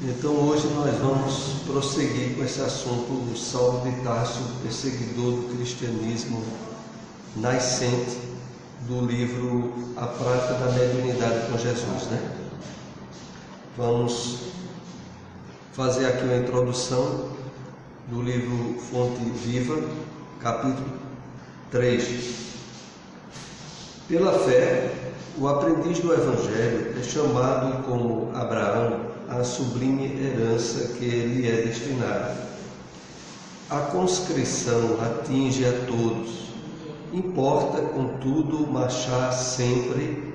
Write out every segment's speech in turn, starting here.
Então hoje nós vamos prosseguir com esse assunto do Saulo de Tarso, perseguidor do cristianismo nascente, do livro A Prática da Mediunidade com Jesus, Vamos fazer aqui uma introdução do livro Fonte Viva, capítulo 3. Pela fé, o aprendiz do Evangelho é chamado como Abraão à sublime herança que lhe é destinada. A conscrição atinge a todos. Importa, contudo, marchar sempre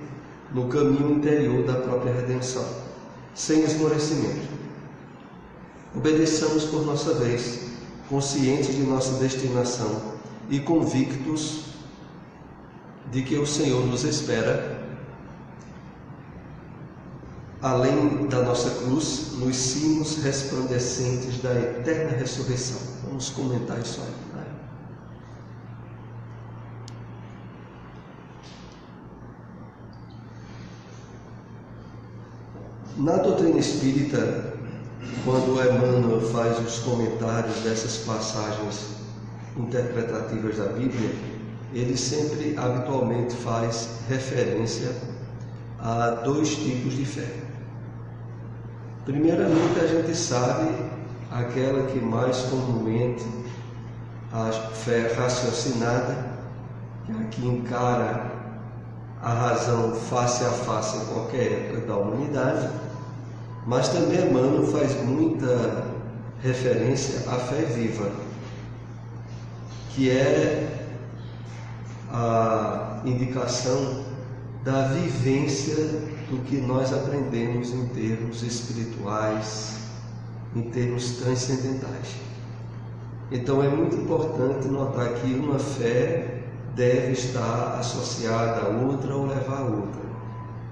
no caminho interior da própria redenção, sem esmorecimento. Obedeçamos por nossa vez, conscientes de nossa destinação e convictos de que o Senhor nos espera, além da nossa cruz, nos cimos resplandecentes da eterna ressurreição. Vamos comentar isso aí. Na doutrina espírita, quando Emmanuel faz os comentários dessas passagens interpretativas da Bíblia, ele sempre habitualmente faz referência a dois tipos de fé. Primeiramente, a gente sabe aquela que mais comumente a fé raciocinada, que encara a razão face a face em qualquer época da humanidade, mas também Emmanuel faz muita referência à fé viva, que é a indicação da vivência do que nós aprendemos em termos espirituais, em termos transcendentais. Então é muito importante notar que uma fé deve estar associada a outra ou levar a outra.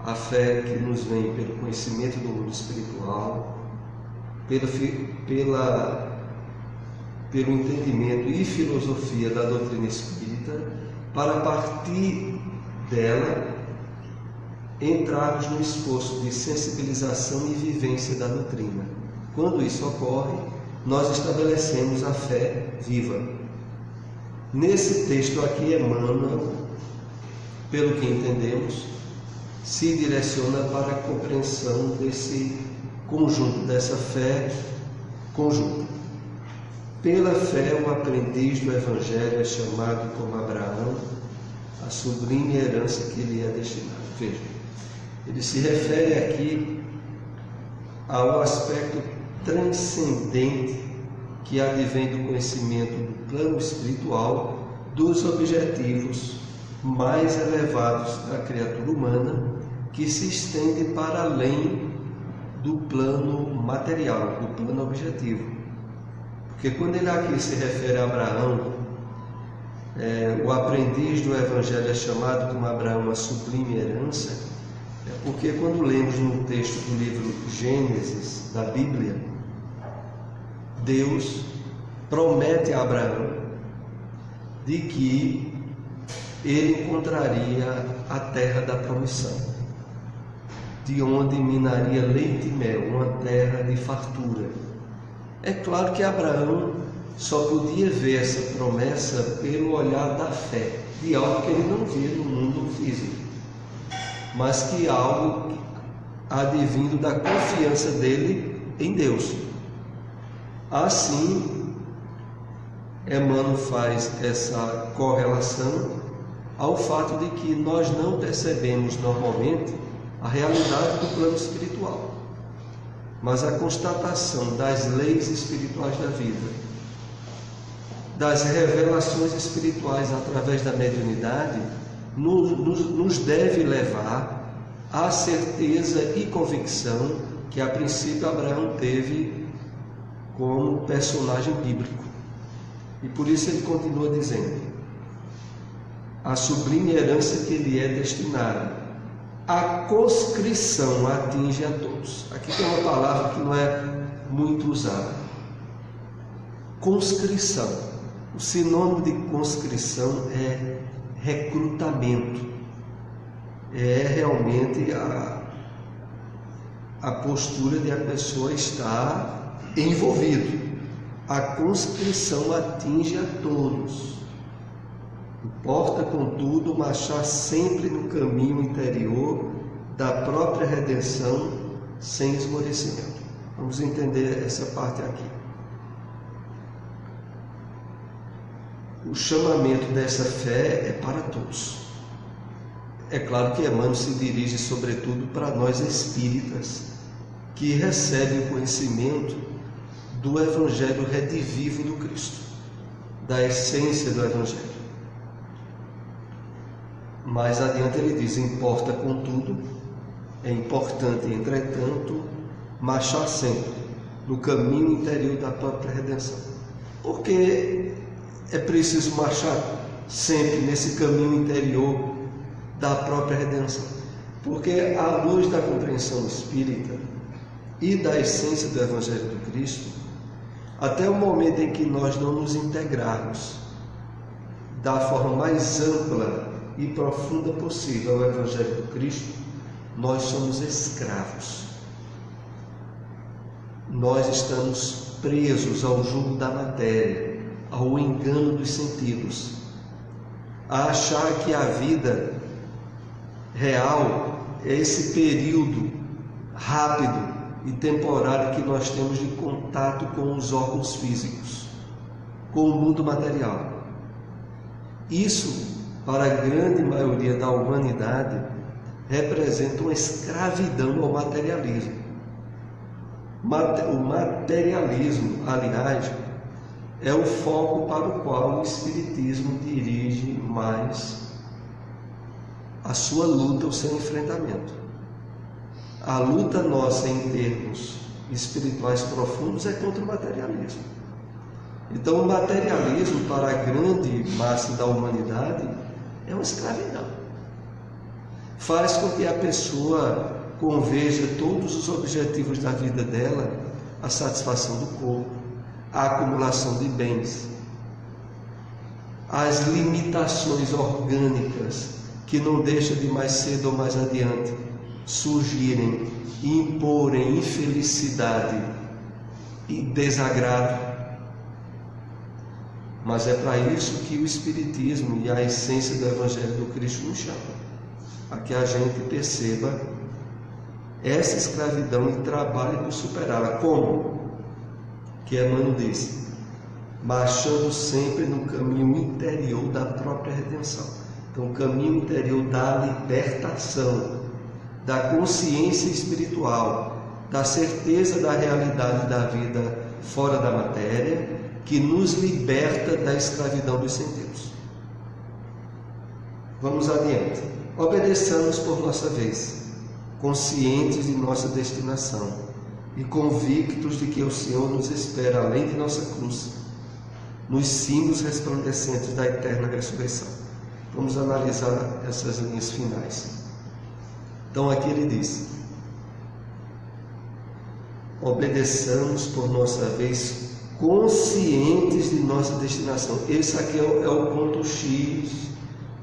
A fé que nos vem pelo conhecimento do mundo espiritual, pelo entendimento e filosofia da doutrina espírita, para a partir dela entrarmos no esforço de sensibilização e vivência da doutrina. Quando isso ocorre, nós estabelecemos a fé viva. Nesse texto aqui, Emmanuel, pelo que entendemos, se direciona para a compreensão desse conjunto, dessa fé conjunta. Pela fé, o aprendiz do Evangelho é chamado como Abraão, a sublime herança que lhe é destinada. Veja, ele se refere aqui ao aspecto transcendente que advém do conhecimento do plano espiritual dos objetivos mais elevados da criatura humana, que se estende para além do plano material, do plano objetivo. Porque quando ele aqui se refere a Abraão, o aprendiz do Evangelho é chamado como Abraão a sublime herança, é porque quando lemos no texto do livro Gênesis da Bíblia, Deus promete a Abraão de que ele encontraria a terra da promissão, de onde minaria leite e mel, uma terra de fartura. É claro que Abraão só podia ver essa promessa pelo olhar da fé, de algo que ele não via no mundo físico, mas que algo advindo da confiança dele em Deus. Assim, Emmanuel faz essa correlação ao fato de que nós não percebemos normalmente a realidade do plano espiritual, mas a constatação das leis espirituais da vida, das revelações espirituais através da mediunidade, nos deve levar à certeza e convicção que a princípio Abraão teve como personagem bíblico. E por isso ele continua dizendo: a sublime herança que lhe é destinada, a conscrição atinge a todos. Aqui tem uma palavra que não é muito usada. Conscrição. O sinônimo de conscrição é recrutamento. É realmente a postura de a pessoa estar envolvido. A conscrição atinge a todos. Importa, contudo, marchar sempre no caminho interior da própria redenção sem esmorecimento. Vamos entender essa parte aqui. O chamamento dessa fé é para todos. É claro que Emmanuel se dirige sobretudo para nós espíritas, que recebem o conhecimento do Evangelho redivivo do Cristo, da essência do Evangelho. Mais adiante ele diz: importa, contudo, é importante, entretanto, marchar sempre no caminho interior da própria redenção. Porque é preciso marchar sempre nesse caminho interior da própria redenção. Porque à luz da compreensão espírita e da essência do Evangelho do Cristo, até o momento em que nós não nos integrarmos da forma mais ampla e profunda possível ao Evangelho do Cristo, nós somos escravos. Nós estamos presos ao jugo da matéria, ao engano dos sentidos, a achar que a vida real é esse período rápido e temporário que nós temos de contato com os órgãos físicos, com o mundo material. Isso, para a grande maioria da humanidade, representa uma escravidão ao materialismo. O materialismo, aliás, é o foco para o qual o Espiritismo dirige mais a sua luta, o seu enfrentamento. A luta nossa em termos espirituais profundos é contra o materialismo. Então, o materialismo, para a grande massa da humanidade, é uma escravidão. Faz com que a pessoa converja todos os objetivos da vida dela, a satisfação do corpo, a acumulação de bens, as limitações orgânicas que não deixam de mais cedo ou mais adiante surgirem e imporem infelicidade e desagrado. Mas é para isso que o Espiritismo e a essência do Evangelho do Cristo nos chamam, a que a gente perceba essa escravidão e trabalhe por superá-la. Como? Que Emmanuel disse: marchando sempre no caminho interior da própria redenção. Então, o caminho interior da libertação, da consciência espiritual, da certeza da realidade da vida fora da matéria, que nos liberta da escravidão dos sentidos. Vamos adiante. Obedeçamos por nossa vez, conscientes de nossa destinação e convictos de que o Senhor nos espera além de nossa cruz, nos cimos resplandecentes da eterna ressurreição. Vamos analisar essas linhas finais. Então aqui ele diz: obedeçamos por nossa vez, conscientes de nossa destinação. Esse aqui é o ponto X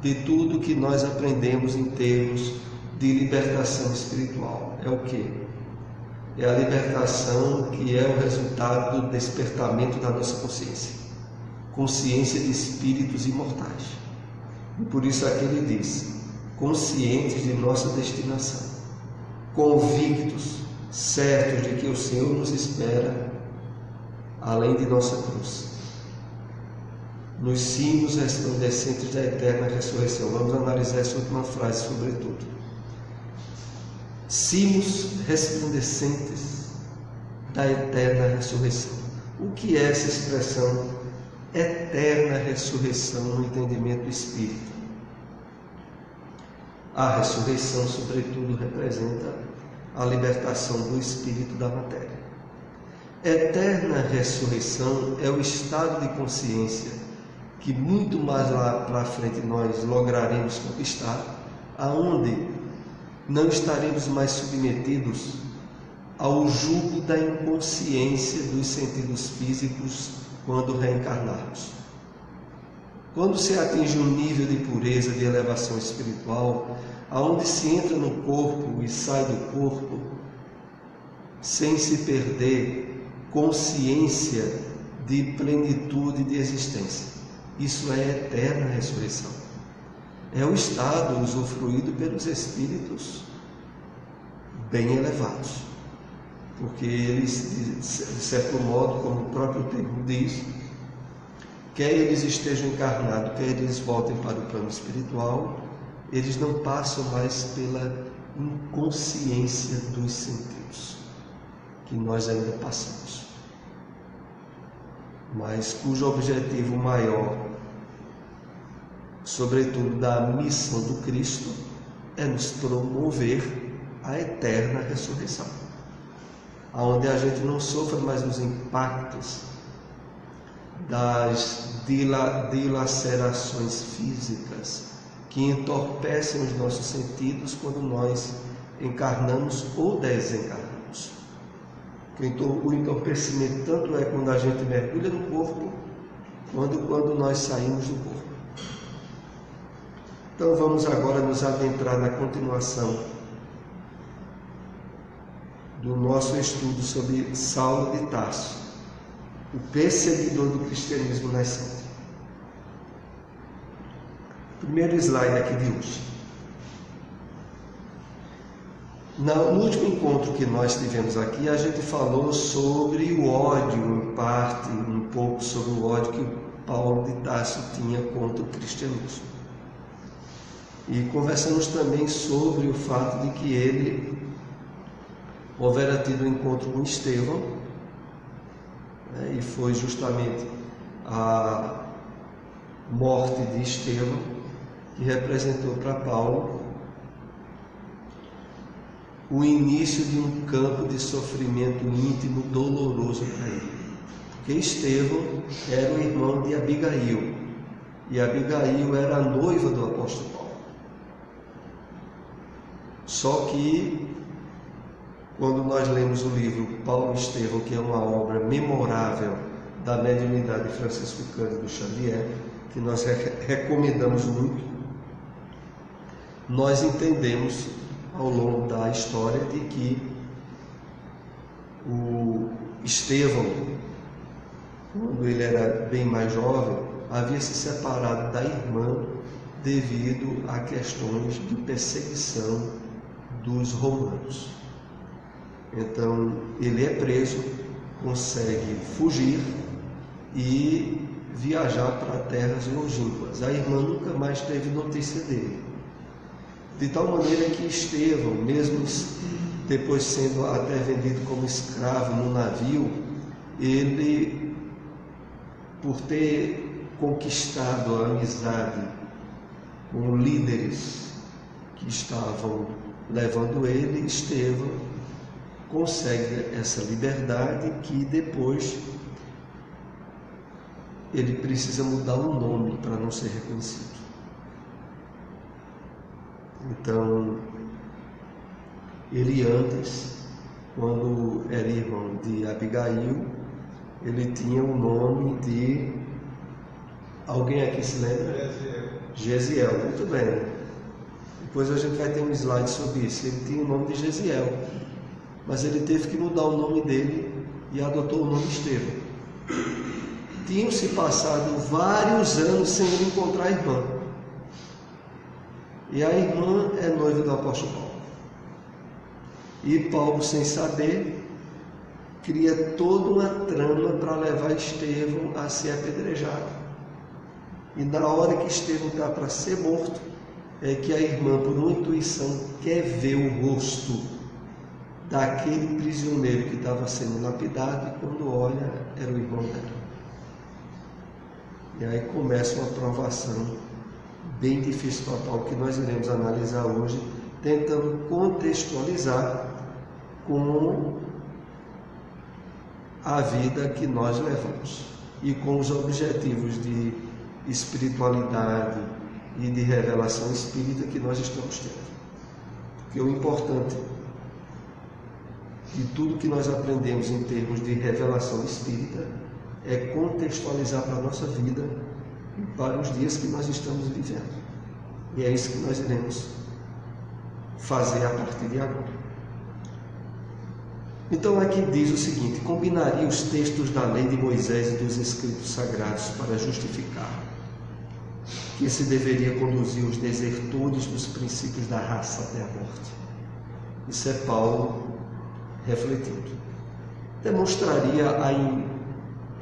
de tudo que nós aprendemos em termos de libertação espiritual. É o quê? É a libertação que é o resultado do despertamento da nossa consciência. Consciência de espíritos imortais. E por isso aqui ele diz: conscientes de nossa destinação, convictos, certos de que o Senhor nos espera além de nossa cruz, nos cimos resplandecentes da eterna ressurreição. Vamos analisar essa última frase sobretudo. Cimos resplandecentes da eterna ressurreição. O que é essa expressão eterna ressurreição no entendimento espírita? A ressurreição, sobretudo, representa a libertação do espírito da matéria. Eterna ressurreição é o estado de consciência que muito mais lá para frente nós lograremos conquistar, aonde não estaremos mais submetidos ao jugo da inconsciência dos sentidos físicos quando reencarnarmos. Quando se atinge um nível de pureza, de elevação espiritual, aonde se entra no corpo e sai do corpo, sem se perder consciência de plenitude de existência. Isso é eterna ressurreição. É o estado usufruído pelos espíritos bem elevados, porque eles, de certo modo, como o próprio termo diz, quer eles estejam encarnados, quer eles voltem para o plano espiritual, eles não passam mais pela inconsciência dos sentidos, que nós ainda passamos, mas cujo objetivo maior, sobretudo da missão do Cristo, é nos promover a eterna ressurreição, onde a gente não sofra mais os impactos das dilacerações físicas que entorpecem os nossos sentidos quando nós encarnamos ou desencarnamos. O entorpecimento tanto é quando a gente mergulha no corpo, quando nós saímos do corpo. Então vamos agora nos adentrar na continuação do nosso estudo sobre Saulo de Tarso, o perseguidor do cristianismo nascente. Primeiro slide aqui de hoje. No último encontro que nós tivemos aqui, a gente falou sobre o ódio, em parte, um pouco sobre o ódio que Paulo de Tarso tinha contra o cristianismo. E conversamos também sobre o fato de que ele houvera tido um encontro com Estevão, e foi justamente a morte de Estevão que representou para Paulo o início de um campo de sofrimento íntimo doloroso para ele. Porque Estevão era o irmão de Abigail, e Abigail era a noiva do apóstolo Paulo. Só que, quando nós lemos o livro Paulo e Estevão, que é uma obra memorável da mediunidade de Francisco Cândido Xavier, que nós recomendamos muito, nós entendemos ao longo da história de que o Estevão, quando ele era bem mais jovem, havia se separado da irmã devido a questões de perseguição dos romanos. Então ele é preso, consegue fugir e viajar para terras longínquas. A irmã nunca mais teve notícia dele. De tal maneira que Estevão, mesmo depois sendo até vendido como escravo no navio, ele, por ter conquistado a amizade com líderes que estavam levando ele, Estevão consegue essa liberdade, que depois ele precisa mudar o nome para não ser reconhecido. Então, ele antes, quando era irmão de Abigail, ele tinha o nome de... Alguém aqui se lembra? Gesiel. Muito bem. Depois a gente vai ter um slide sobre isso. Ele tinha o nome de Gesiel, mas ele teve que mudar o nome dele e adotou o nome Estevão. Tinham se passado vários anos sem ele encontrar a irmã. E a irmã é noiva do apóstolo Paulo. E Paulo, sem saber, cria toda uma trama para levar Estevão a ser apedrejado. E na hora que Estevão está para ser morto, é que a irmã, por uma intuição, quer ver o rosto daquele prisioneiro que estava sendo lapidado, e quando olha, era o irmão dela. E aí começa uma provação bem difícil para Paulo, que nós iremos analisar hoje, tentando contextualizar com a vida que nós levamos e com os objetivos de espiritualidade e de revelação espírita que nós estamos tendo. Porque o importante de tudo que nós aprendemos em termos de revelação espírita é contextualizar para a nossa vida e para os dias que nós estamos vivendo. E é isso que nós iremos fazer a partir de agora. Então aqui diz o seguinte: combinaria os textos da lei de Moisés e dos escritos sagrados para justificar que se deveria conduzir os desertores dos princípios da raça até a morte. Isso é Paulo refletindo. Demonstraria a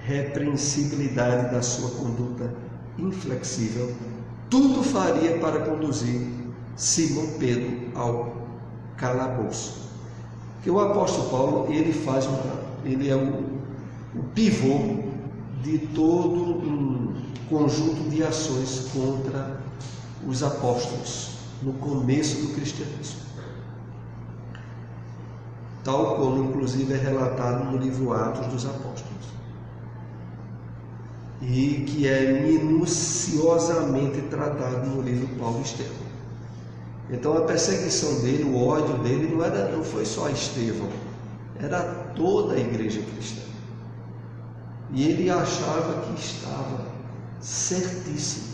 irrepreensibilidade da sua conduta inflexível. Tudo faria para conduzir Simão Pedro ao calabouço. Que o apóstolo Paulo, ele é o pivô de todo um conjunto de ações contra os apóstolos no começo do cristianismo, tal como inclusive é relatado no livro Atos dos Apóstolos, e que é minuciosamente tratado no livro Paulo e Estevão. Então a perseguição dele, o ódio dele não foi só a Estevão, era toda a igreja cristã. E ele achava que estava certíssimo.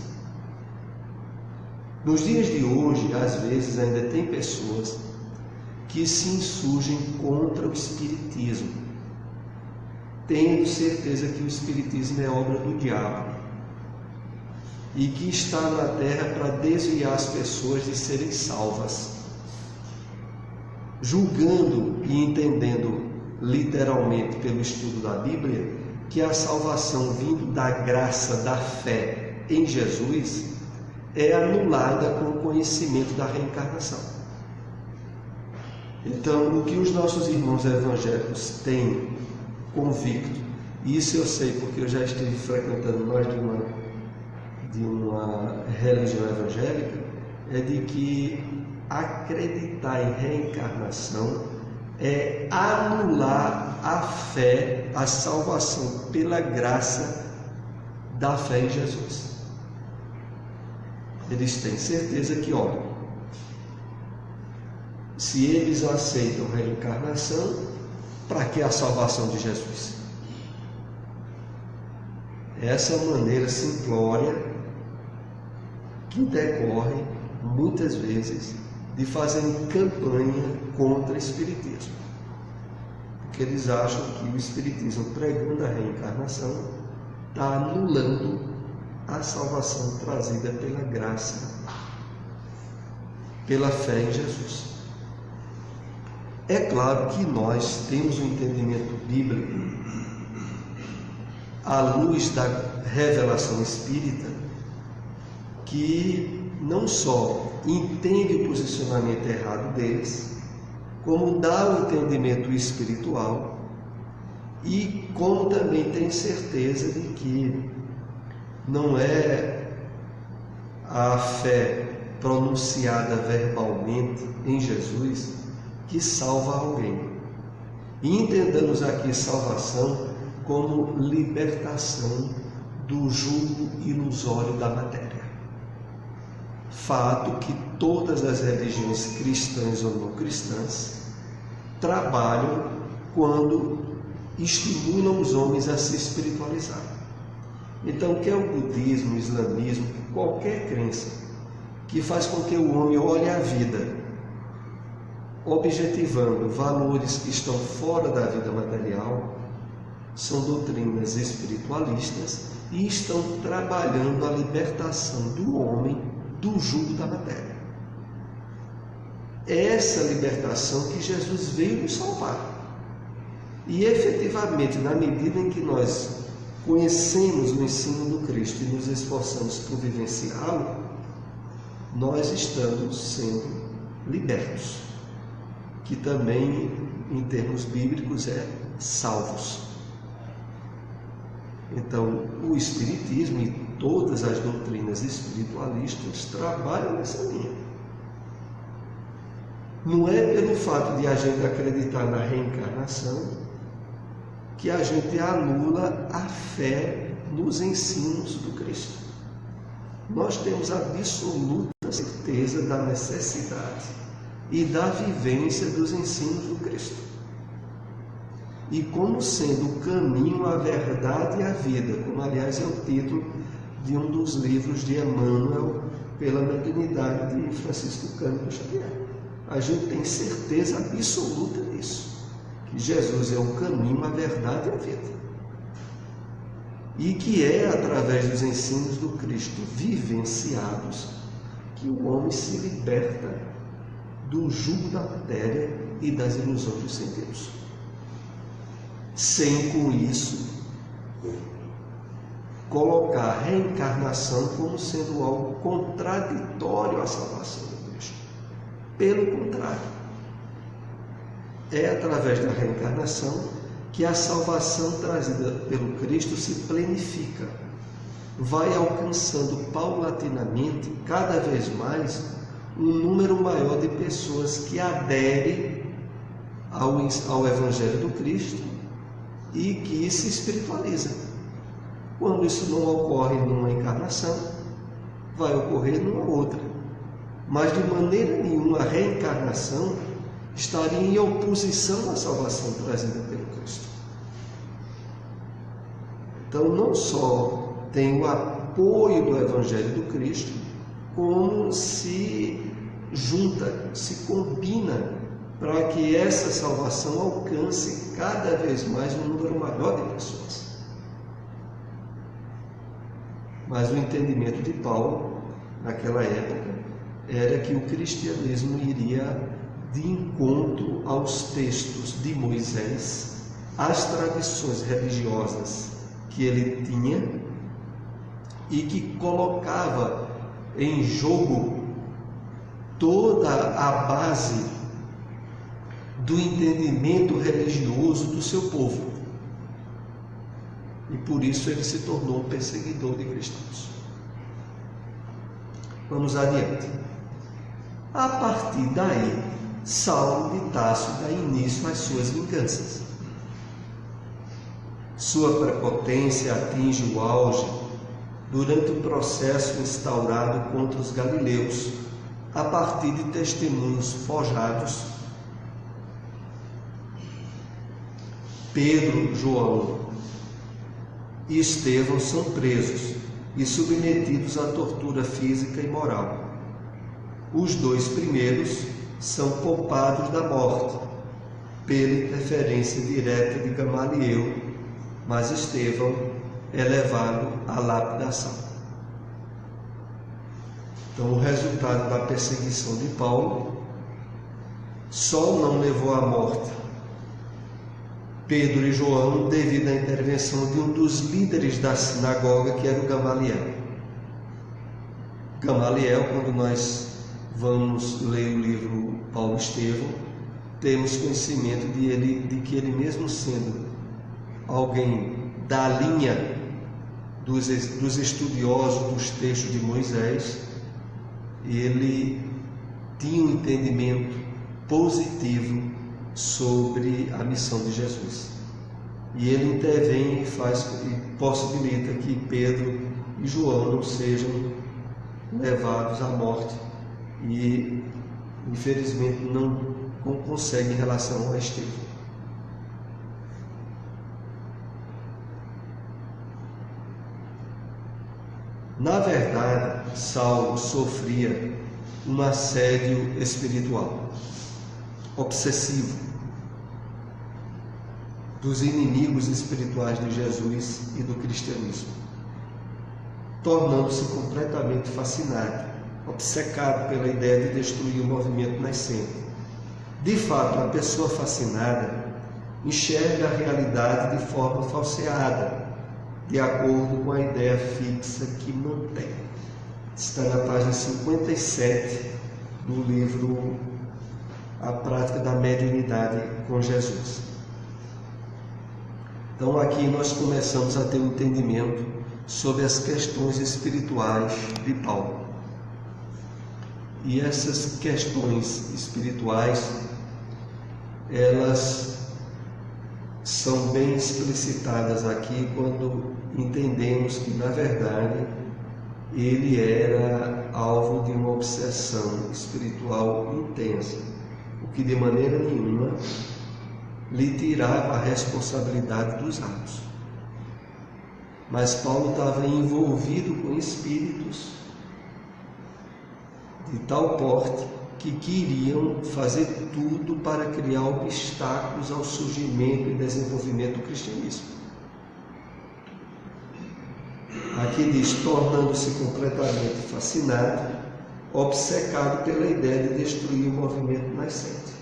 Nos dias de hoje, às vezes, ainda tem pessoas que se insurgem contra o Espiritismo, tendo certeza que o Espiritismo é obra do diabo e que está na terra para desviar as pessoas de serem salvas, julgando e entendendo literalmente pelo estudo da Bíblia que a salvação vindo da graça, da fé em Jesus é anulada com o conhecimento da reencarnação. Então, o que os nossos irmãos evangélicos têm convicto, e isso eu sei porque eu já estive frequentando mais de uma religião evangélica, é de que acreditar em reencarnação é anular a fé, a salvação pela graça da fé em Jesus. Eles têm certeza que, olha, se eles aceitam a reencarnação, para que a salvação de Jesus? Essa maneira simplória que decorre muitas vezes de fazerem campanha contra o Espiritismo, porque eles acham que o Espiritismo, pregando a reencarnação, está anulando a salvação trazida pela graça, pela fé em Jesus. É claro que nós temos um entendimento bíblico à luz da revelação espírita, que não só entende o posicionamento errado deles, como dá o entendimento espiritual, e como também tem certeza de que não é a fé pronunciada verbalmente em Jesus que salva alguém. E entendamos aqui salvação como libertação do jugo ilusório da matéria. Fato que todas as religiões cristãs ou não cristãs trabalham quando estimulam os homens a se espiritualizar. Então, quer o budismo, o islamismo, qualquer crença que faz com que o homem olhe a vida objetivando valores que estão fora da vida material, são doutrinas espiritualistas e estão trabalhando a libertação do homem do jugo da matéria. É essa libertação que Jesus veio nos salvar. E efetivamente, na medida em que nós conhecemos o ensino do Cristo e nos esforçamos por vivenciá-lo, nós estamos sendo libertos, que também, em termos bíblicos, é salvos. Então, o Espiritismo e todas as doutrinas espiritualistas trabalham nessa linha. Não é pelo fato de a gente acreditar na reencarnação que a gente anula a fé nos ensinos do Cristo. Nós temos absoluta certeza da necessidade e da vivência dos ensinos do Cristo, e como sendo o caminho, a verdade e a vida, como aliás é o título de um dos livros de Emmanuel pela mediunidade de Francisco Cândido Xavier. A gente tem certeza absoluta disso, que Jesus é o caminho, a verdade e a vida. E que é através dos ensinos do Cristo vivenciados que o homem se liberta do jugo da matéria e das ilusões dos sentidos. Sem com isso colocar a reencarnação como sendo algo contraditório à salvação de Cristo. Pelo contrário, é através da reencarnação que a salvação trazida pelo Cristo se plenifica, vai alcançando paulatinamente, cada vez mais, um número maior de pessoas que aderem ao Evangelho do Cristo e que se espiritualizam. Quando isso não ocorre numa encarnação, vai ocorrer numa outra. Mas de maneira nenhuma a reencarnação estaria em oposição à salvação trazida pelo Cristo. Então não só tem o apoio do Evangelho do Cristo, como se junta, se combina para que essa salvação alcance cada vez mais um número maior de pessoas. Mas o entendimento de Paulo, naquela época, era que o cristianismo iria de encontro aos textos de Moisés, às tradições religiosas que ele tinha e que colocava em jogo toda a base do entendimento religioso do seu povo. E por isso ele se tornou um perseguidor de cristãos. Vamos adiante. A partir daí, Saulo de Tarso dá início às suas vinganças. Sua prepotência atinge o auge durante o processo instaurado contra os galileus, a partir de testemunhos forjados. Pedro, João e Estevão são presos e submetidos à tortura física e moral. Os dois primeiros são poupados da morte, pela interferência direta de Gamaliel, mas Estevão é levado à lapidação. Então, o resultado da perseguição de Paulo só não levou à morte Pedro e João devido à intervenção de um dos líderes da sinagoga, que era o Gamaliel. Gamaliel, quando nós vamos ler o livro Paulo e Estevão, temos conhecimento de que ele, mesmo sendo alguém da linha dos estudiosos dos textos de Moisés, ele tinha um entendimento positivo sobre a missão de Jesus. E ele intervém e possibilita que Pedro e João não sejam levados à morte. E, infelizmente, não consegue em relação a Estevão. Na verdade, Saulo sofria um assédio espiritual obsessivo dos inimigos espirituais de Jesus e do cristianismo, tornando-se completamente fascinado, obcecado pela ideia de destruir o movimento nascente. De fato, a pessoa fascinada enxerga a realidade de forma falseada, de acordo com a ideia fixa que mantém. Está na página 57 do livro A Prática da Mediunidade com Jesus. Então aqui nós começamos a ter um entendimento sobre as questões espirituais de Paulo. E essas questões espirituais, elas são bem explicitadas aqui quando entendemos que, na verdade, ele era alvo de uma obsessão espiritual intensa, o que de maneira nenhuma lhe tirava a responsabilidade dos atos. Mas Paulo estava envolvido com espíritos de tal porte que queriam fazer tudo para criar obstáculos ao surgimento e desenvolvimento do cristianismo. Aqui diz, tornando-se completamente fascinado, obcecado pela ideia de destruir o movimento nascente.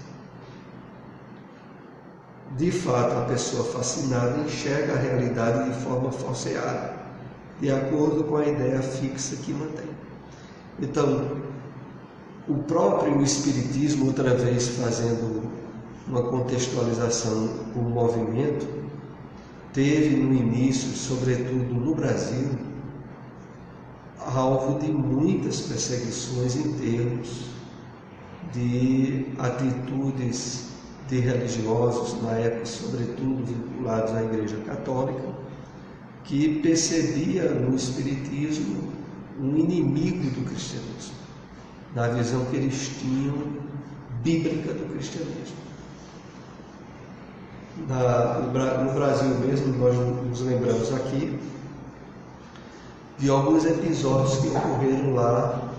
De fato, a pessoa fascinada enxerga a realidade de forma falseada, de acordo com a ideia fixa que mantém. Então, o próprio Espiritismo, outra vez fazendo uma contextualização com o movimento, teve no início, sobretudo no Brasil, alvo de muitas perseguições em termos de atitudes de religiosos, na época, sobretudo vinculados à Igreja Católica, que percebia no Espiritismo um inimigo do cristianismo, na visão que eles tinham bíblica do cristianismo. No Brasil mesmo, nós nos lembramos aqui de alguns episódios que ocorreram lá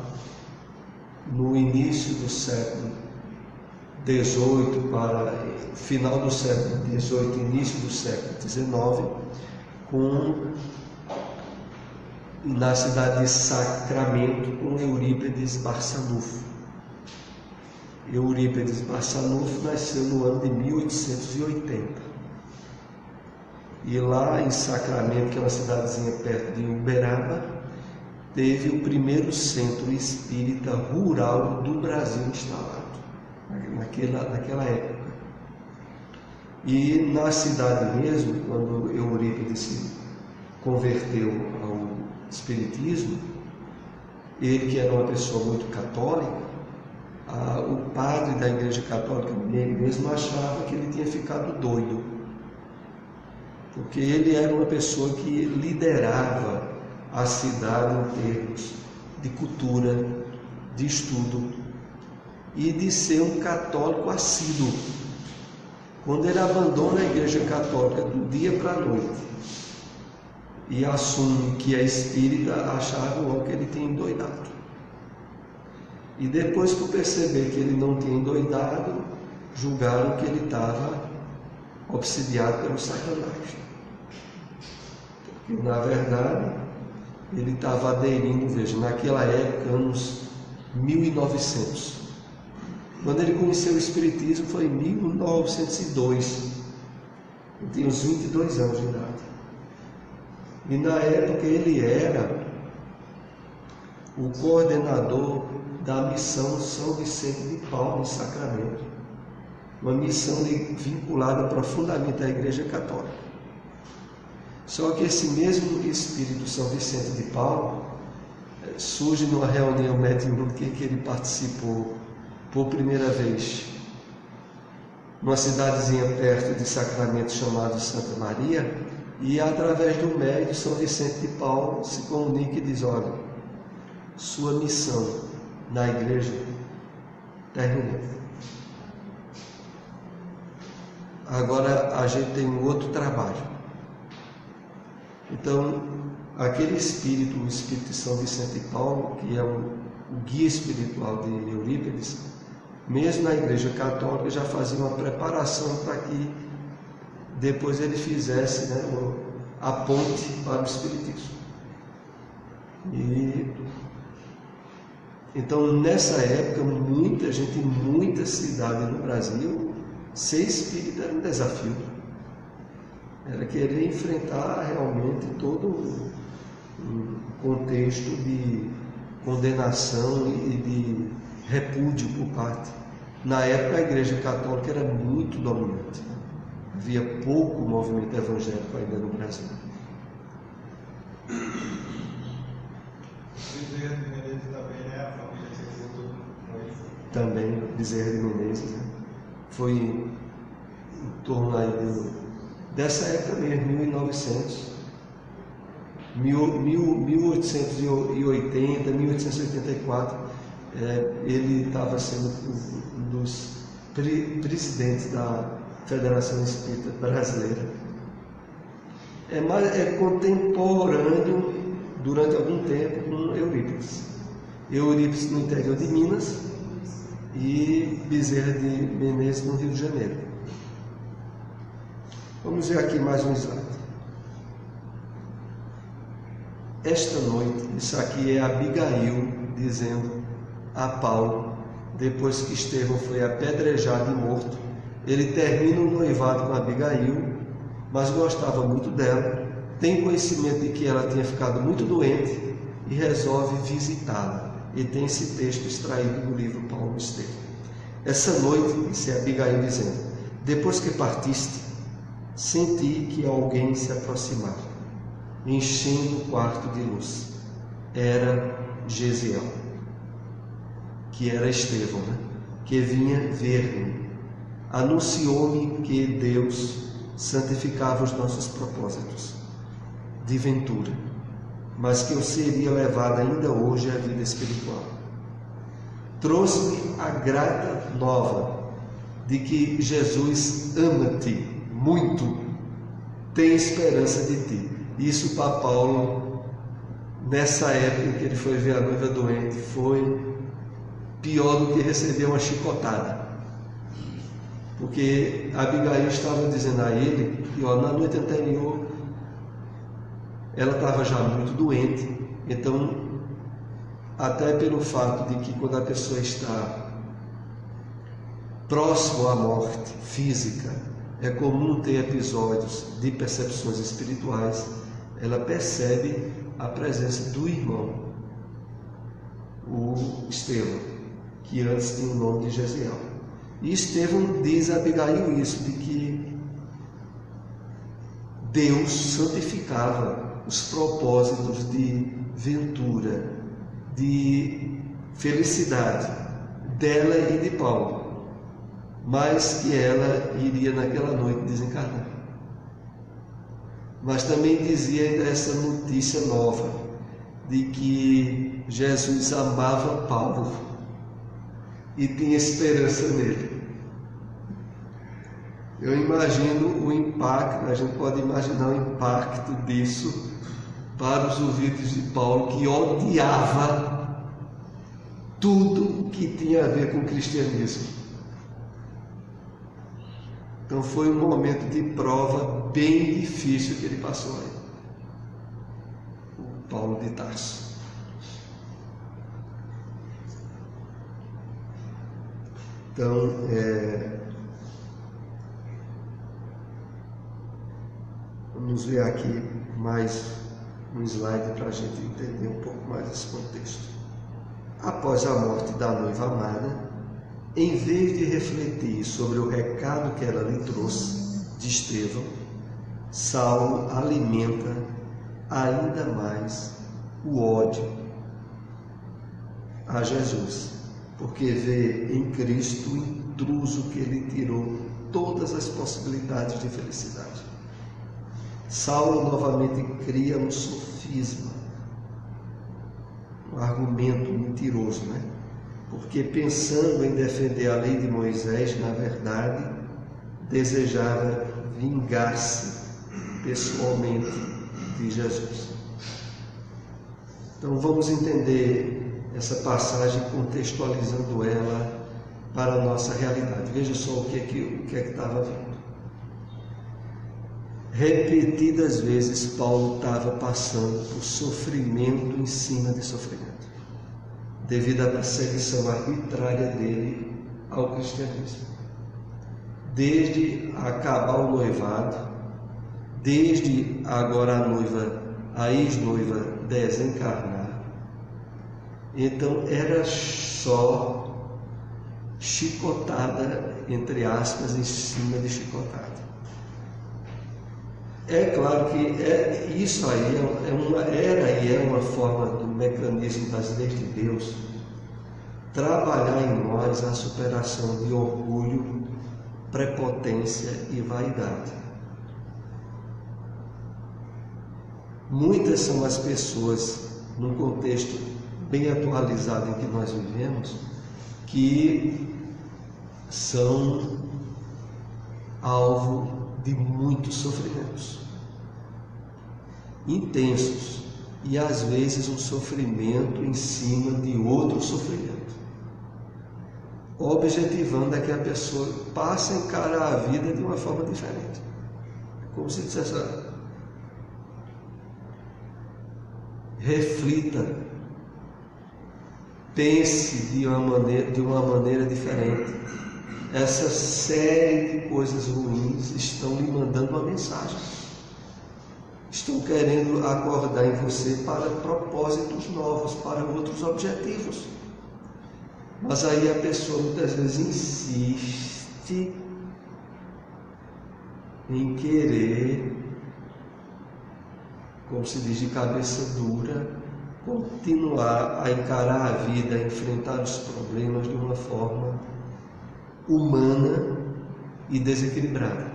no início do século XVIII, para final do século XVIII, início do século XIX, na cidade de Sacramento, com Eurípides Barçanufo. Eurípides Barçanufo nasceu no ano de 1880. E lá em Sacramento, que é uma cidadezinha perto de Uberaba, teve o primeiro centro espírita rural do Brasil instalado, naquela época. E na cidade mesmo, quando Eurípides se converteu ao espiritismo, ele que era uma pessoa muito católica, o padre da Igreja Católica mesmo achava que ele tinha ficado doido, porque ele era uma pessoa que liderava a cidade em termos de cultura, de estudo e de ser um católico assíduo. Quando ele abandona a Igreja Católica do dia para a noite e assume que é espírita, achava logo que ele tinha endoidado. E depois, por perceber que ele não tinha endoidado, julgaram que ele estava obsidiado pelo Satanás. Porque, na verdade, ele estava aderindo, veja, naquela época, anos 1900. Quando ele conheceu o Espiritismo foi em 1902. Ele tinha uns 22 anos de idade. E na época ele era o coordenador da missão São Vicente de Paulo, em Sacramento. Uma missão vinculada profundamente à Igreja Católica. Só que esse mesmo espírito São Vicente de Paulo surge numa reunião mediúnica em que ele participou por primeira vez numa cidadezinha perto de Sacramento chamada Santa Maria, e através do médium São Vicente de Paulo se comunica e diz: olha, sua missão na igreja terminou. Agora a gente tem um outro trabalho. Então, aquele espírito, o espírito de São Vicente de Paulo, que é o guia espiritual de Eurípides, mesmo na Igreja Católica já fazia uma preparação para que depois ele fizesse, né, a ponte para o Espiritismo. E então, nessa época, muita gente, em muitas cidades no Brasil, ser espírita era um desafio. Era querer enfrentar realmente todo um contexto de condenação e de repúdio por parte. Na época, a Igreja Católica era muito dominante. Havia pouco movimento evangélico ainda no Brasil. Bezerra de Menezes também, né? A família que você citou com ele. Também, Bezerra de Menezes, né? Foi em torno aí dessa época mesmo, 1900, 1880, 1884, ele estava sendo um dos presidentes da Federação Espírita Brasileira. É contemporâneo durante algum tempo com Eurípides. Eurípides no interior de Minas e Bezerra de Menezes, no Rio de Janeiro. Vamos ver aqui mais um slide. Esta noite, isso aqui é Abigail dizendo a Paulo, depois que Estevão foi apedrejado e morto, ele termina o noivado com Abigail, mas gostava muito dela, tem conhecimento de que ela tinha ficado muito doente e resolve visitá-la. E tem esse texto extraído do livro Paulo e Estevão. Essa noite, disse Abigail dizendo, depois que partiste, senti que alguém se aproximava, enchendo o quarto de luz. Era Gesiel, que era Estevão, que vinha ver-me. Anunciou-me que Deus santificava os nossos propósitos, de ventura, mas que eu seria levado ainda hoje à vida espiritual. Trouxe-me a grata nova de que Jesus ama-te muito, tem esperança de ti. Isso para Paulo, nessa época que ele foi ver a noiva doente, foi pior do que receber uma chicotada. Porque Abigail estava dizendo a ele que na noite anterior ela estava já muito doente, então até pelo fato de que quando a pessoa está próximo à morte física, é comum ter episódios de percepções espirituais, ela percebe a presença do irmão, o Estevão, que antes tinha o nome de Gesiel. E Estevão diz a Abigail isso, de que Deus santificava os propósitos de ventura, de felicidade dela e de Paulo, mas que ela iria naquela noite desencarnar. Mas também dizia ainda essa notícia nova, de que Jesus amava Paulo e tinha esperança nele. Eu imagino o impacto, a gente pode imaginar o impacto disso para os ouvidos de Paulo, que odiava tudo que tinha a ver com o cristianismo. Então foi um momento de prova bem difícil que ele passou aí, o Paulo de Tarso. Então, vamos ver aqui mais um slide para a gente entender um pouco mais esse contexto. Após a morte da noiva amada, em vez de refletir sobre o recado que ela lhe trouxe de Estevão, Saulo alimenta ainda mais o ódio a Jesus, porque vê em Cristo o intruso que lhe tirou todas as possibilidades de felicidade. Saulo novamente cria um sofisma, um argumento mentiroso, Porque pensando em defender a lei de Moisés, na verdade, desejava vingar-se pessoalmente de Jesus. Então vamos entender essa passagem contextualizando ela para a nossa realidade. Veja só o que é que estava vendo. Repetidas vezes Paulo estava passando por sofrimento em cima de sofrimento, devido à perseguição arbitrária dele ao cristianismo. Desde acabar o noivado, desde agora a ex-noiva desencarnar, então era só chicotada, entre aspas, em cima de chicotada. É claro que isso aí era uma forma do mecanismo das leis de Deus trabalhar em nós a superação de orgulho, prepotência e vaidade. Muitas são as pessoas, num contexto bem atualizado em que nós vivemos, que são alvo de muitos sofrimentos intensos, e às vezes um sofrimento em cima de outro sofrimento. objetivando é que a pessoa passe a encarar a vida de uma forma diferente. Como se dissesse, reflita, pense de uma maneira diferente. Essa série de coisas ruins estão lhe mandando uma mensagem. Estão querendo acordar em você para propósitos novos, para outros objetivos. Mas aí a pessoa muitas vezes insiste em querer, como se diz, de cabeça dura, continuar a encarar a vida, a enfrentar os problemas de uma forma humana e desequilibrada.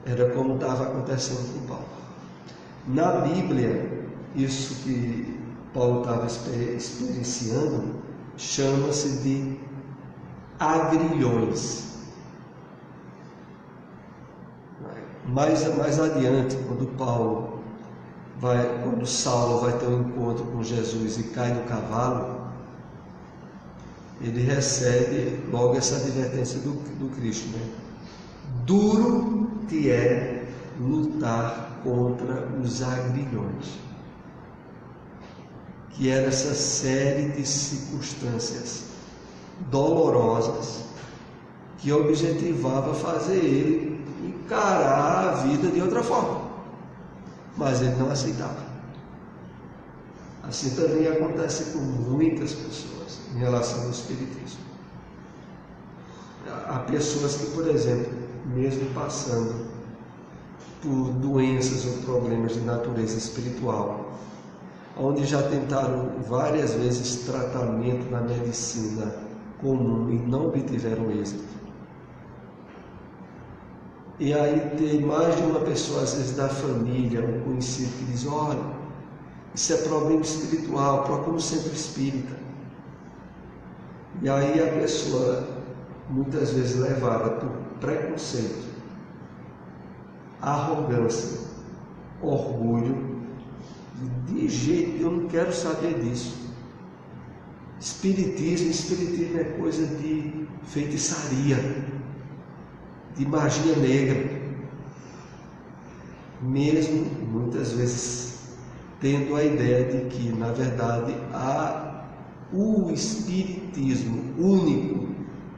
Era como estava acontecendo com Paulo. Na Bíblia, isso que Paulo estava experienciando chama-se de agrilhões. Mais adiante, quando Saulo vai ter um encontro com Jesus e cai do cavalo, ele recebe logo essa advertência do Cristo, né? Duro te é lutar contra os agrilhões, que era essa série de circunstâncias dolorosas que objetivava fazer ele encarar a vida de outra forma, mas ele não aceitava. Assim também acontece com muitas pessoas em relação ao espiritismo. Há pessoas que, por exemplo, mesmo passando por doenças ou problemas de natureza espiritual, onde já tentaram várias vezes tratamento na medicina comum e não obtiveram êxito. E aí tem mais de uma pessoa, às vezes da família, um conhecido, que diz: olha, isso é problema espiritual, procura um centro espírita. E aí a pessoa, muitas vezes levada por preconceito, arrogância, orgulho, de jeito, eu não quero saber disso. Espiritismo é coisa de feitiçaria, de magia negra, mesmo muitas vezes tendo a ideia de que, na verdade, há o espiritismo único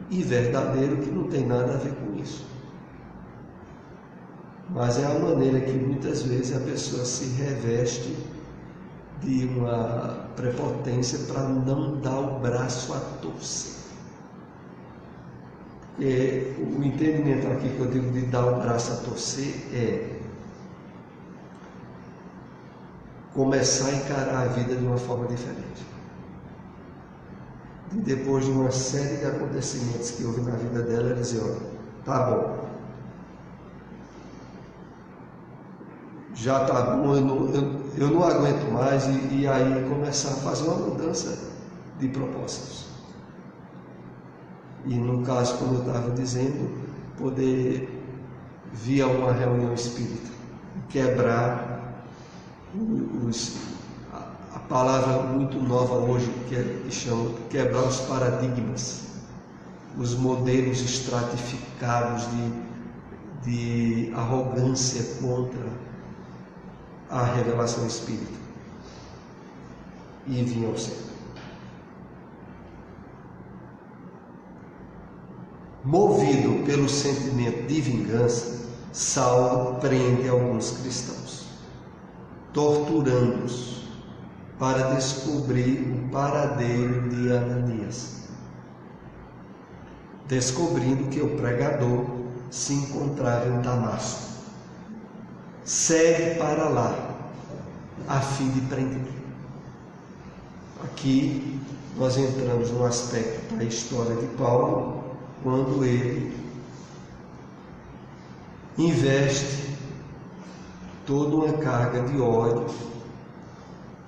e verdadeiro que não tem nada a ver com isso. Mas é a maneira que muitas vezes a pessoa se reveste de uma prepotência para não dar o braço a torcer. O entendimento aqui que eu digo de dar o braço a torcer é começar a encarar a vida de uma forma diferente. E depois de uma série de acontecimentos que houve na vida dela, ela dizer: olha, tá bom, já tá bom, eu não aguento mais, e aí começar a fazer uma mudança de propósitos. E no caso, como eu estava dizendo, poder vir a uma reunião espírita, quebrar a palavra muito nova hoje, que chama quebrar os paradigmas, os modelos estratificados de arrogância contra a revelação espírita, e vir ao centro. Movido pelo sentimento de vingança, Saulo prende alguns cristãos, torturando-os para descobrir o paradeiro de Ananias. Descobrindo que o pregador se encontrava em Damasco, segue para lá a fim de prender. Aqui nós entramos no aspecto da história de Paulo, quando ele investe toda uma carga de ódio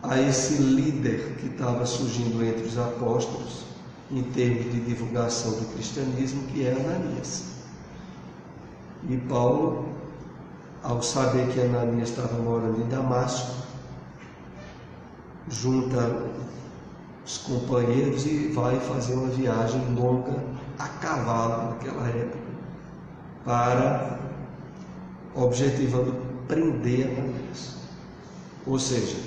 a esse líder que estava surgindo entre os apóstolos em termos de divulgação do cristianismo, que é Ananias. E Paulo, ao saber que Ananias estava morando em Damasco, junta os companheiros e vai fazer uma viagem longa a cavalo naquela época, para objetivando prender Ananias. Ou seja,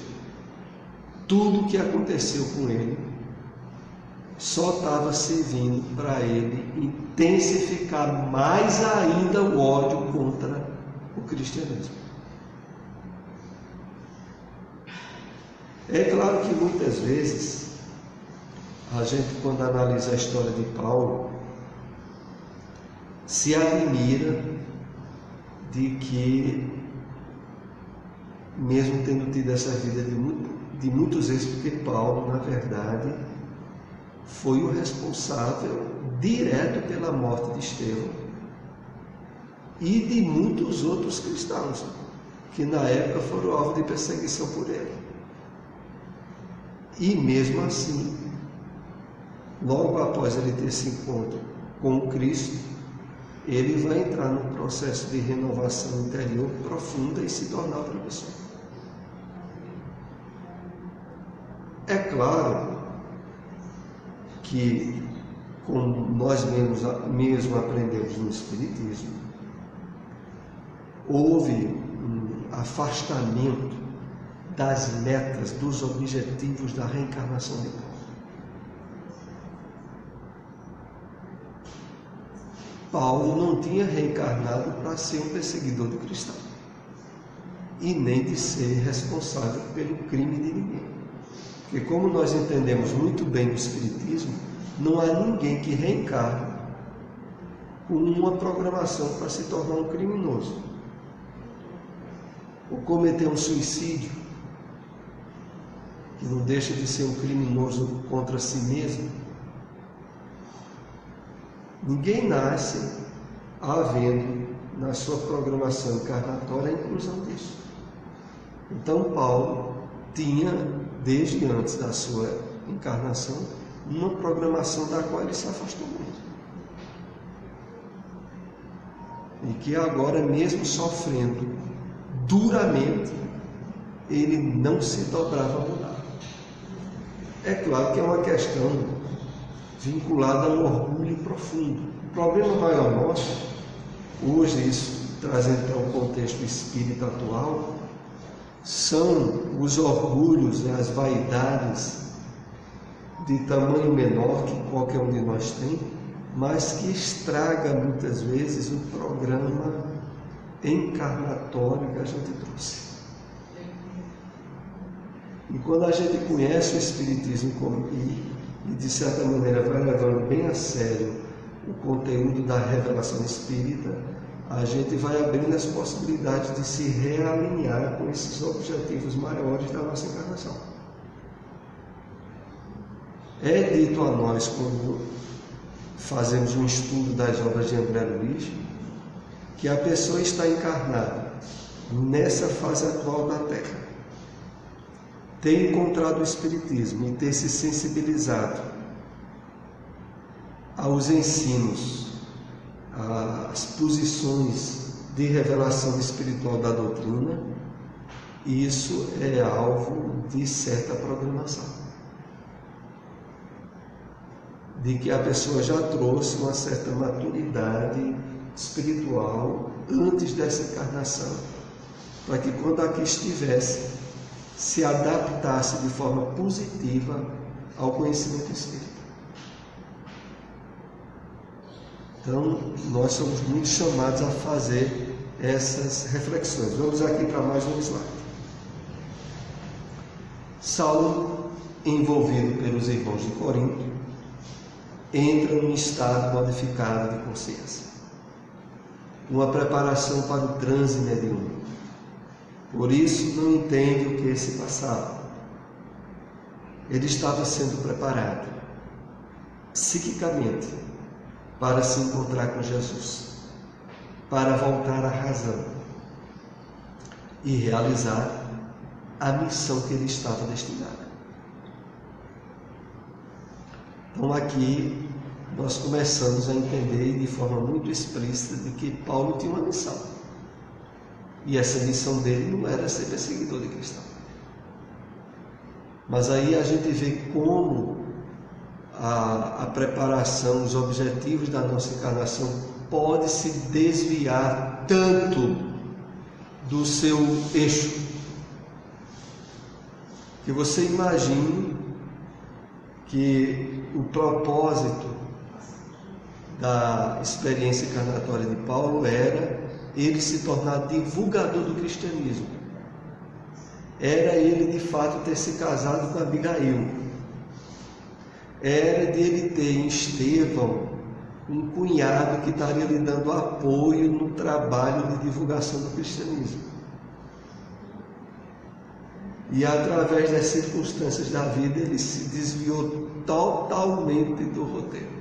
tudo o que aconteceu com ele só estava servindo para ele intensificar mais ainda o ódio contra o cristianismo. É claro que muitas vezes a gente, quando analisa a história de Paulo, se admira de que, mesmo tendo tido essa vida de muitos vezes, porque Paulo, na verdade, foi o responsável direto pela morte de Estevão e de muitos outros cristãos que na época foram alvo de perseguição por ele. E mesmo assim, logo após ele ter esse encontro com o Cristo, ele vai entrar num processo de renovação interior profunda e se tornar outra pessoa. É claro que, como nós mesmo aprendemos no Espiritismo, houve um afastamento das metas, dos objetivos da reencarnação de Paulo. Paulo não tinha reencarnado para ser um perseguidor de cristão e nem de ser responsável pelo crime de ninguém. Porque, como nós entendemos muito bem no Espiritismo, não há ninguém que reencarne com uma programação para se tornar um criminoso ou cometer um suicídio, que não deixa de ser um criminoso contra si mesmo. Ninguém nasce havendo na sua programação encarnatória a inclusão disso. Então Paulo tinha, desde antes da sua encarnação, uma programação da qual ele se afastou muito. E que agora, mesmo sofrendo duramente, ele não se dobrava a mudar. É claro que é uma questão vinculada a um orgulho profundo. O problema maior nosso, hoje isso trazendo para o contexto espírita atual, são os orgulhos e as vaidades de tamanho menor que qualquer um de nós tem, mas que estraga muitas vezes o programa encarnatório que a gente trouxe. E quando a gente conhece o Espiritismo e de certa maneira vai levando bem a sério o conteúdo da revelação espírita, a gente vai abrindo as possibilidades de se realinhar com esses objetivos maiores da nossa encarnação. É dito a nós, quando fazemos um estudo das obras de André Luiz, que a pessoa está encarnada nessa fase atual da Terra, ter encontrado o Espiritismo e ter se sensibilizado aos ensinos, às posições de revelação espiritual da doutrina, isso é alvo de certa programação. De que a pessoa já trouxe uma certa maturidade espiritual antes dessa encarnação, para que quando aqui estivesse, se adaptasse de forma positiva ao conhecimento espírita. Então, nós somos muito chamados a fazer essas reflexões. Vamos aqui para mais um slide. Saulo, envolvido pelos irmãos de Corinto, entra num estado modificado de consciência, uma preparação para o transe mediúnico. Por isso não entende o que se passava. Ele estava sendo preparado psiquicamente para se encontrar com Jesus, para voltar à razão e realizar a missão que ele estava destinado. Então aqui nós começamos a entender de forma muito explícita de que Paulo tinha uma missão. E essa missão dele não era ser perseguidor de cristão. Mas aí a gente vê como a preparação, os objetivos da nossa encarnação pode se desviar tanto do seu eixo, que você imagine que o propósito da experiência encarnatória de Paulo era ele se tornar divulgador do cristianismo. Era ele de fato ter se casado com Abigail. Era de ele ter em Estevão um cunhado que estaria lhe dando apoio no trabalho de divulgação do cristianismo. E através das circunstâncias da vida ele se desviou totalmente do roteiro.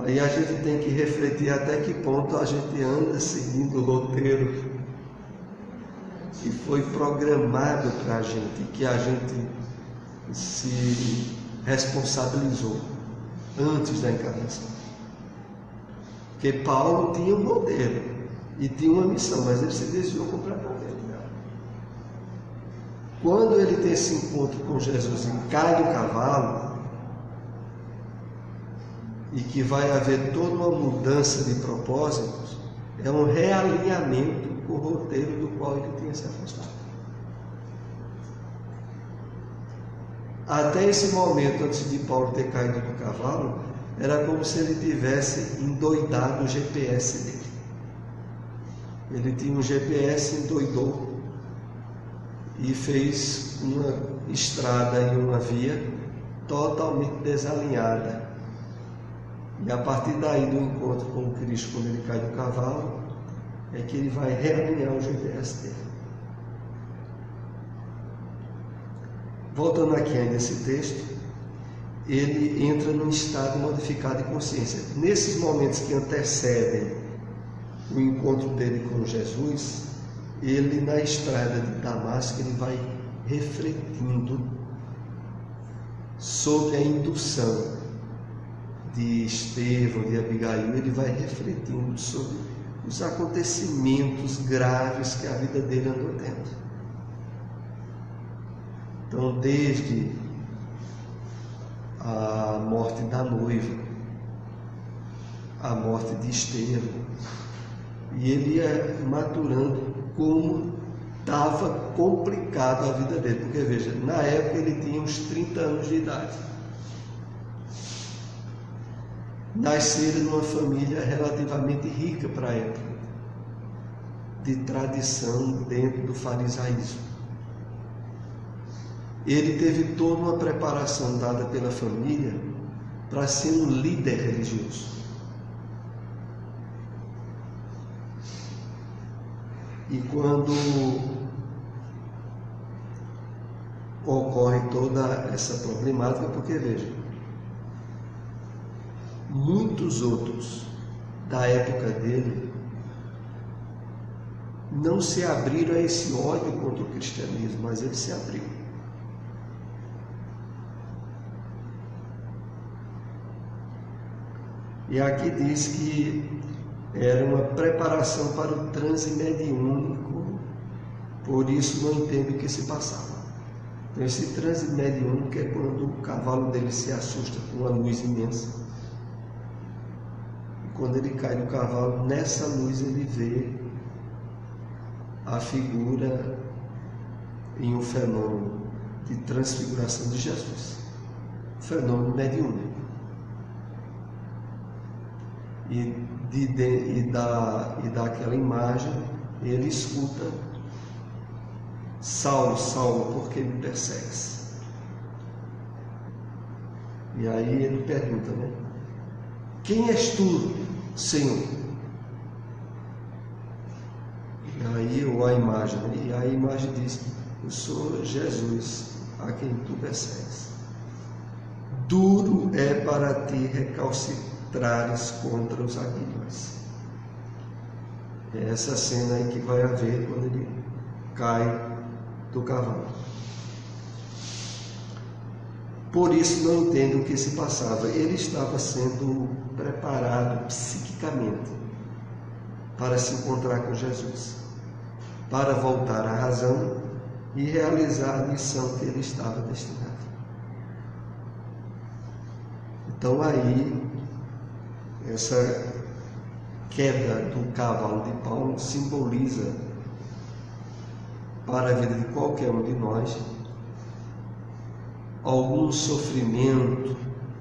Aí a gente tem que refletir até que ponto a gente anda seguindo o roteiro que foi programado para a gente, que a gente se responsabilizou antes da encarnação. Porque Paulo tinha um roteiro e tinha uma missão, mas ele se desviou completamente. Quando ele tem esse encontro com Jesus e cai do cavalo, e que vai haver toda uma mudança de propósitos, é um realinhamento com o roteiro do qual ele tinha se afastado. Até esse momento, antes de Paulo ter caído do cavalo, era como se ele tivesse endoidado o GPS dele. Ele tinha um GPS, endoidou e fez uma estrada e uma via totalmente desalinhada. E a partir daí do encontro com o Cristo, quando ele cai do cavalo, é que ele vai realinhar o GPS dele. Voltando aqui ainda esse texto, ele entra num estado modificado de consciência. Nesses momentos que antecedem o encontro dele com Jesus, ele na estrada de Damasco, ele vai refletindo sobre a indução de Estevão, de Abigail. Ele vai refletindo sobre os acontecimentos graves que a vida dele andou tendo. Então, desde a morte da noiva, a morte de Estevão, e ele ia maturando como estava complicado a vida dele, porque veja, na época ele tinha uns 30 anos de idade. Nascer numa família relativamente rica para a época, de tradição dentro do farisaísmo. Ele teve toda uma preparação dada pela família para ser um líder religioso. E quando ocorre toda essa problemática, porque veja, muitos outros da época dele não se abriram a esse ódio contra o cristianismo, mas ele se abriu. E aqui diz que era uma preparação para o transe mediúnico, por isso não entendo o que se passava. Então, esse transe mediúnico é quando o cavalo dele se assusta com uma luz imensa. E quando ele cai do cavalo, nessa luz ele vê a figura em um fenômeno de transfiguração de Jesus, fenômeno mediúnico. E daquela imagem ele escuta: Saulo, Saulo, por que me persegues? E aí ele pergunta, né? Quem és tu, Senhor? E aí, ou a imagem, né? E a imagem diz: eu sou Jesus, a quem tu persegues. Duro é para ti recalcitrares contra os aguilhões. É essa cena aí que vai haver quando ele cai do cavalo. Por isso não entendo o que se passava. Ele estava sendo preparado psiquicamente para se encontrar com Jesus. para voltar à razão e realizar a missão que ele estava destinado. Então aí, essa queda do cavalo de Paulo simboliza para a vida de qualquer um de nós algum sofrimento,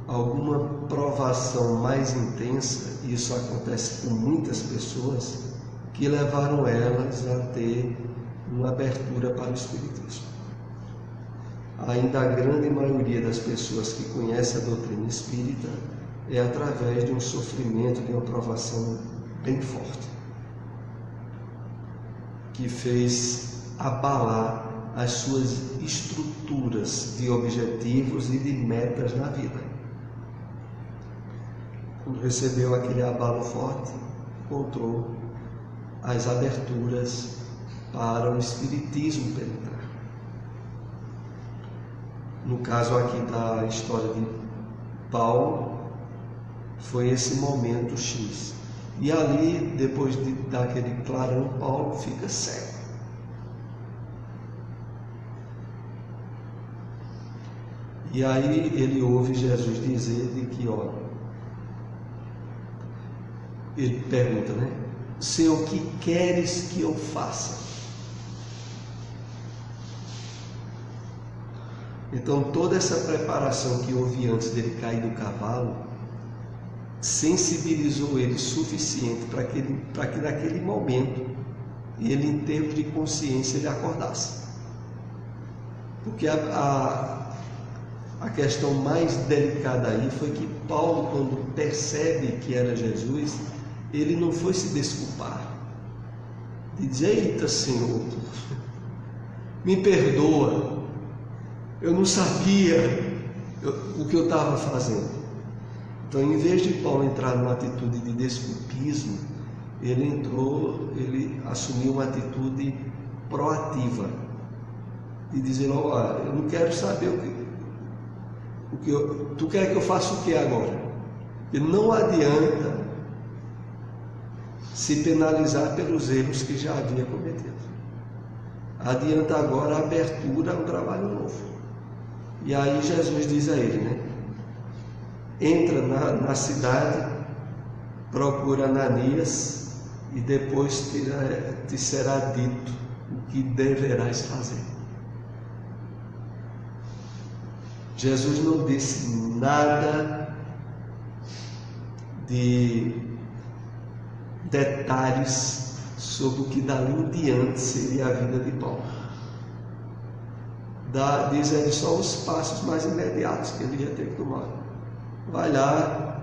alguma provação mais intensa. Isso acontece com muitas pessoas que levaram elas a ter uma abertura para o Espiritismo. Ainda a grande maioria das pessoas que conhecem a doutrina espírita é através de um sofrimento, de uma provação bem forte, que fez abalar as suas estruturas de objetivos e de metas na vida. Quando recebeu aquele abalo forte, encontrou as aberturas para o Espiritismo penetrar. No caso aqui da história de Paulo, foi esse momento X. E ali, depois de dar aquele clarão, Paulo fica cego. E aí ele ouve Jesus dizer de que, ele pergunta, né? Senhor, o que queres que eu faça? Então toda essa preparação que houve antes dele cair do cavalo sensibilizou ele o suficiente para que naquele momento ele, em termos de consciência, ele acordasse. Porque a questão mais delicada aí foi que Paulo, quando percebe que era Jesus, ele não foi se desculpar, de dizer, eita Senhor, me perdoa, eu não sabia o que eu estava fazendo. Então, em vez de Paulo entrar numa atitude de desculpismo, ele assumiu uma atitude proativa, de dizer, eu não quero saber tu quer que eu faça o que agora? Porque não adianta se penalizar pelos erros que já havia cometido. Adianta agora a abertura a um trabalho novo. E aí Jesus diz a ele, né? Entra na cidade, procura Ananias e depois te será dito o que deverás fazer. Jesus não disse nada de detalhes sobre o que dali em diante seria a vida de Paulo. Diz ele só os passos mais imediatos que ele ia ter que tomar. Vai lá,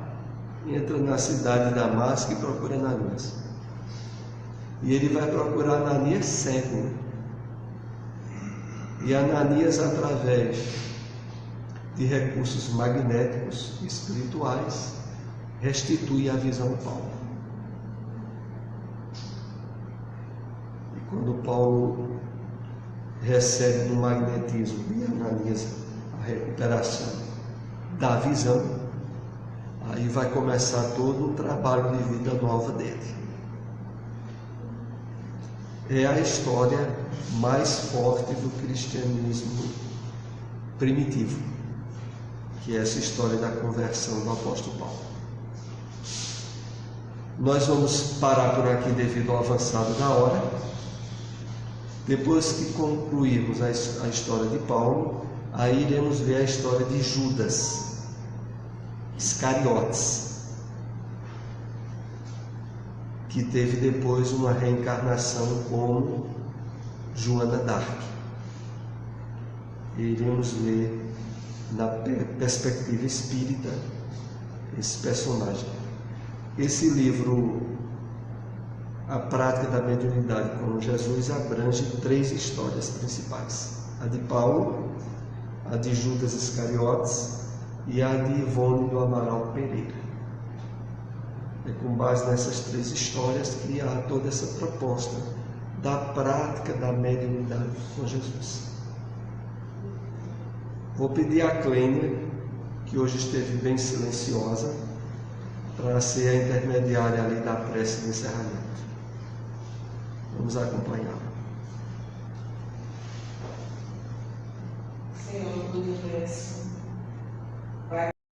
entra na cidade de Damasco e procura Ananias. E ele vai procurar Ananias cego. E Ananias, através de recursos magnéticos espirituais, restitui a visão a Paulo. E quando Paulo recebe no magnetismo de Ananias a recuperação da visão, aí vai começar todo o trabalho de vida nova dele. É a história mais forte do cristianismo primitivo, que é essa história da conversão do apóstolo Paulo. Nós vamos parar por aqui devido ao avançado da hora. Depois que concluirmos a história de Paulo, aí iremos ver a história de Judas Iscariotes, que teve depois uma reencarnação como Joana d'Arc. Iremos ver na perspectiva espírita esse personagem. Esse livro, A Prática da Mediunidade com Jesus, abrange 3 histórias principais: a de Paulo, a de Judas Iscariotes e a de Ivone do Amaral Pereira. É com base nessas 3 histórias que há toda essa proposta da prática da mediunidade com Jesus. Vou pedir a Clênia, que hoje esteve bem silenciosa, para ser a intermediária ali da prece de encerramento. Vamos acompanhá-la. vai